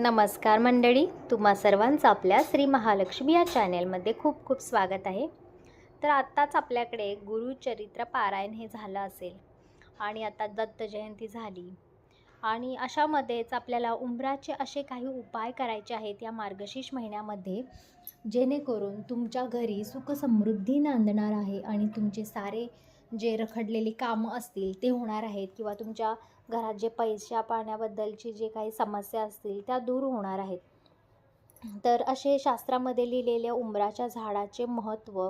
नमस्कार मंडळी, तुम्हा सर्वांचं आपल्या श्री महालक्ष्मी या चॅनेलमध्ये खूप खूप स्वागत आहे। तर आत्ताच आपल्याकडे गुरुचरित्र पारायण हे झालं असेल आणि आता दत्त जयंती झाली आणि अशामध्येच आपल्याला उंबराचे असे काही उपाय करायचे आहेत या मार्गशीर्ष महिन्यामध्ये, जेणेकरून तुमच्या घरी सुख समृद्धी नांदणार आहे आणि तुमचे सारे जे रखडलेली कामं असतील ते होणार आहेत किंवा तुमच्या घरात जे पैशा पाण्याबद्दलची जे काही समस्या असतील त्या दूर होणार आहेत। तर असे शास्त्रामध्ये लिहिलेल्या उंबराच्या झाडाचे महत्त्व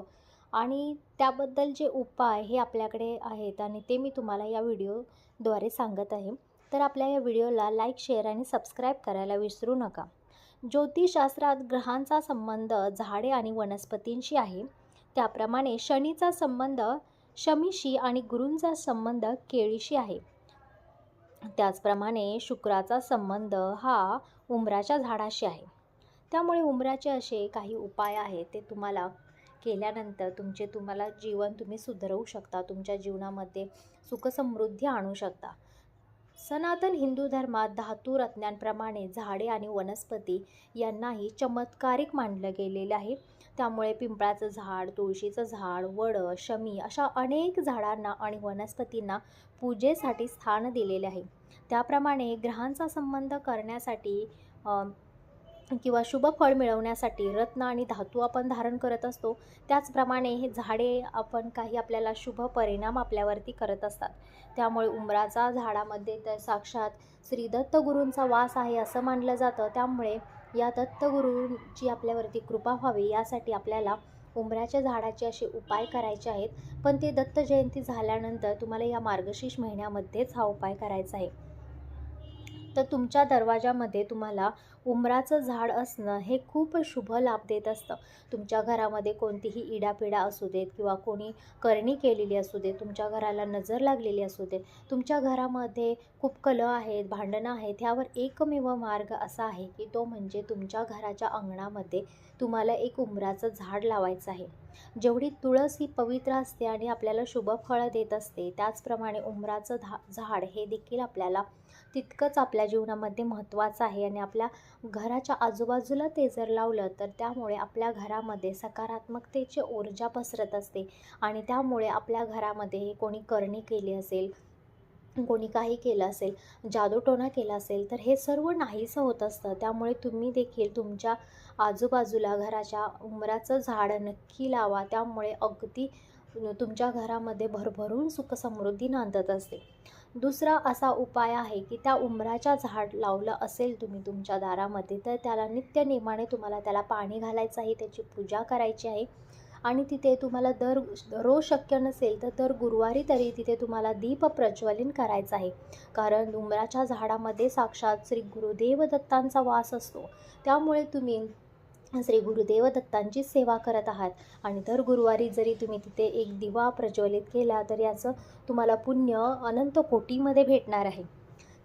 आणि त्याबद्दल जे उपाय हे आपल्याकडे आहेत आणि ते मी तुम्हाला या व्हिडिओद्वारे सांगत आहे। तर आपल्या या व्हिडिओला लाईक, शेअर आणि सबस्क्राईब करायला विसरू नका। ज्योतिषशास्त्रात ग्रहांचा संबंध झाडे आणि वनस्पतींशी आहे, त्याप्रमाणे शनीचा संबंध शमीशी आणि गुरूंचा संबंध केळीशी आहे। त्याचप्रमाणे शुक्राचा संबंध हा उंबराच्या झाडाशी आहे। त्यामुळे उंबराचे असे काही उपाय आहेत, ते तुम्हाला केल्यानंतर तुम्हाला जीवन तुम्ही सुधारवू शकता, तुमच्या जीवनामध्ये सुखसमृद्धी आणू शकता। सनातन हिंदू धर्मात धातू रत्नांप्रमाणे झाडे आणि वनस्पती यांनाही चमत्कारिक मानलं गेलेलं आहे। त्यामुळे पिंपळाचं झाड, तुळशीचं झाड, वड, शमी अशा अनेक झाडांना आणि वनस्पतींना पूजेसाठी स्थान दिलेले आहे। त्याप्रमाणे ग्रहांचा संबंध करण्यासाठी किंवा शुभ फळ मिळवण्यासाठी रत्न आणि धातू आपण धारण करत असतो। त्याचप्रमाणे हे झाडे आपण काही आपल्याला शुभ परिणाम आपल्यावरती करत असतात। त्यामुळे उंबराचा झाडामध्ये तर साक्षात श्री दत्तगुरूंचा वास आहे असं मानलं जातं। त्यामुळे या दत्तगुरूंची आपल्यावरती कृपा व्हावी यासाठी आपल्याला उंबराच्या झाडाचे असे उपाय करायचे आहेत। पण ते दत्त जयंती झाल्यानंतर तुम्हाला या मार्गशीर्ष महिन्यामध्येच हा उपाय करायचा आहे। तर तुमच्या दरवाजामध्ये तुम्हाला उंबराचं झाड असणं हे खूप शुभ लाभ देत असतं। तुमच्या घरामध्ये कोणतीही इडापिडा असू देत किंवा कोणी करणी केलेली असू दे, तुमच्या घराला नजर लागलेली असू दे, तुमच्या घरामध्ये खूप कलह आहेत, भांडणं आहेत, ह्यावर एकमेव मार्ग असा आहे की तो म्हणजे तुमच्या घराच्या अंगणामध्ये तुम्हाला एक उंबराचं झाड लावायचं आहे। जेवढी तुळस ही पवित्र असते आणि आपल्याला शुभ फळं देत असते, त्याचप्रमाणे उंबराचं झाड हे देखील आपल्याला तितकंच आपल्या जीवनामध्ये महत्त्वाचं आहे। आणि आपल्या घराच्या आजूबाजूला ते जर लावलं तर त्यामुळे आपल्या घरामध्ये सकारात्मकतेची ऊर्जा पसरत असते आणि त्यामुळे आपल्या घरामध्ये कोणी करणी केली असेल, कोणी काही केलं असेल, जादूटोणा केला असेल, तर हे सर्व नाहीसं होत असतं। त्यामुळे तुम्ही देखील तुमच्या आजूबाजूला घराच्या उंबराचं झाड नक्की लावा, त्यामुळे अगदी तुमच्या घरामध्ये भरभरून सुखसमृद्धी नांदत असते। दुसरा असा उपाय आहे की त्या उंबराच्या झाड लावलं असेल तुम्ही तुमच्या दारामध्ये, तर त्याला नित्यनेमाने तुम्हाला त्याला पाणी घालायचं आहे, त्याची पूजा करायची आहे आणि तिथे तुम्हाला रोज शक्य नसेल तर दर गुरुवारी तरी तिथे तुम्हाला दीप प्रज्वलन करायचं आहे। कारण उंबराच्या झाडामध्ये साक्षात श्री गुरुदेव दत्तांचा वास असतो। त्यामुळे तुम्ही श्री गुरुदेव दत्तांची सेवा करत आहात आणि दर गुरुवारी जरी तुम्ही तिथे एक दिवा प्रज्वलित केला तर याचं तुम्हाला पुण्य अनंत कोटीमध्ये भेटणार आहे।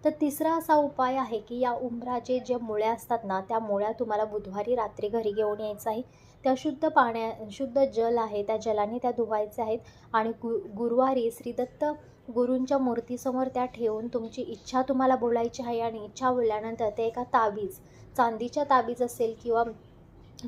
तर तिसरा असा उपाय आहे की या उंबराचे जे मुळ्या असतात ना, त्या मुळ्या तुम्हाला बुधवारी रात्री घरी घेऊन यायचं आहे। त्या शुद्ध जल आहे, त्या जलाने त्या धुवायच्या आहेत आणि गुरुवारी श्री दत्त गुरूंच्या मूर्तीसमोर त्या ठेवून तुमची इच्छा तुम्हाला बोलायची आहे आणि इच्छा बोलल्यानंतर ते एका चांदीच्या ताबीज असेल किंवा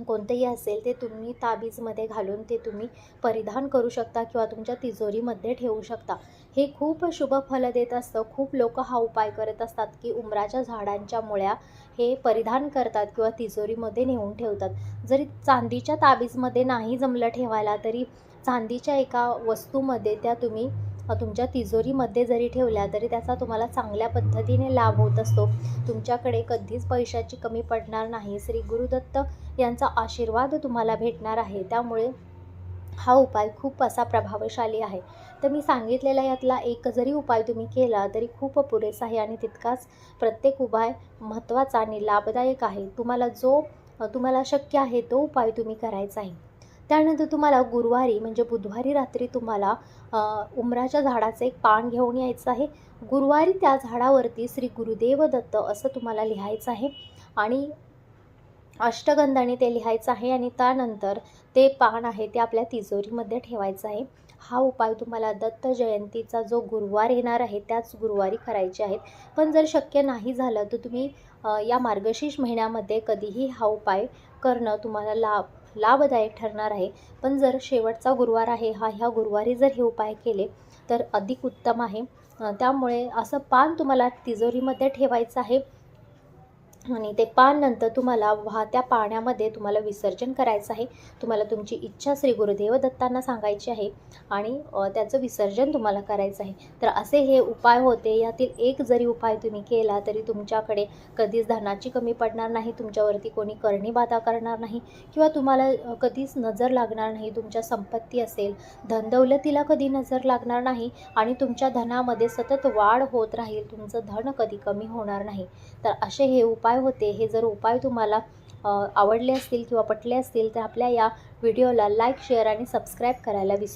कोणतेही असेल ते तुम्ही ताबीजमध्ये घालून ते तुम्ही परिधान करू शकता किंवा तुमच्या तिजोरीमध्ये ठेवू शकता। हे खूप शुभ फल देत असतं। खूप लोक हा उपाय करत असतात की उंबराच्या झाडांच्या मुळ्या हे परिधान करतात किंवा तिजोरीमध्ये नेऊन ठेवतात। जरी चांदीच्या ताबीजमध्ये नाही जमलं ठेवायला तरी चांदीच्या एका वस्तूमध्ये त्या तुम्ही तुमच्या तिजोरीमध्ये जरी ठेवल्या तरी त्याचा तुम्हाला चांगल्या पद्धतीने लाभ होत असतो। तुमच्याकडे कधीच पैशाची कमी पडणार नाही। श्री गुरुदत्त यांचा आशीर्वाद तुम्हाला भेटणार आहे। त्यामुळे हा उपाय खूप असा प्रभावशाली आहे। तर मी सांगितलेला यातला एक जरी उपाय तुम्ही केला तरी खूप पुरेसा आहे आणि तितकाच प्रत्येक उपाय महत्त्वाचा आणि लाभदायक आहे। तुम्हाला शक्य आहे तो उपाय तुम्ही करायचा आहे। त्यानंतर तुम्हाला गुरुवारी म्हणजे बुधवारी रात्री तुम्हाला उंबराच्या झाडाचं एक पान घेऊन यायचं आहे। गुरुवारी त्या झाडावरती श्री गुरुदेव दत्त असं तुम्हाला लिहायचं आहे आणि अष्टगंधाने ते लिहायचं आहे आणि त्यानंतर ते पान आहे ते आपल्या तिजोरीमध्ये ठेवायचं आहे। हा उपाय तुम्हाला दत्त जयंतीचा जो गुरुवार येणार आहे त्याच गुरुवारी करायचे आहेत। पण जर शक्य नाही झालं तर तुम्ही या मार्गशीर्ष महिन्यामध्ये कधीही हा उपाय करणं तुम्हाला लाभदायक ठरणार आहे. पण जर शेवटचा गुरुवार आहे ह्या गुरुवारी जर हे उपाय केले तर अधिक उत्तम आहे. त्यामुळे असं पान तुम्हाला तिजोरीमध्ये ठेवायचं आहे आणि ते पान नंतर तुम्हाला वाहत्या पाण्यामध्ये तुम्हाला विसर्जन करायचं आहे. तुम्हाला तुमची इच्छा श्री गुरुदेव दत्तांना सांगायची आहे आणि त्याचं विसर्जन तुम्हाला करायचं आहे. तर असे हे उपाय होते. यातील एक जरी उपाय तुम्ही केला तरी तुमच्याकडे कधीच धनाची कमी पडणार नाही, तुमच्यावरती कोणी करणीबाधा करणार नाही किंवा तुम्हाला कधीच नजर लागणार नाही. तुमच्या संपत्ती असेल, धनदौलतीला कधी नजर लागणार नाही आणि तुमच्या धनामध्ये सतत वाढ होत राहील. तुमचं धन कधी कमी होणार नाही. तर असे हे उपाय होते. हे जर उपाय तुम्हाला आवडले असतील किंवा पटले असतील तर आपल्या या व्हिडिओला लाईक, शेअर आणि सबस्क्राईब करायला विसरू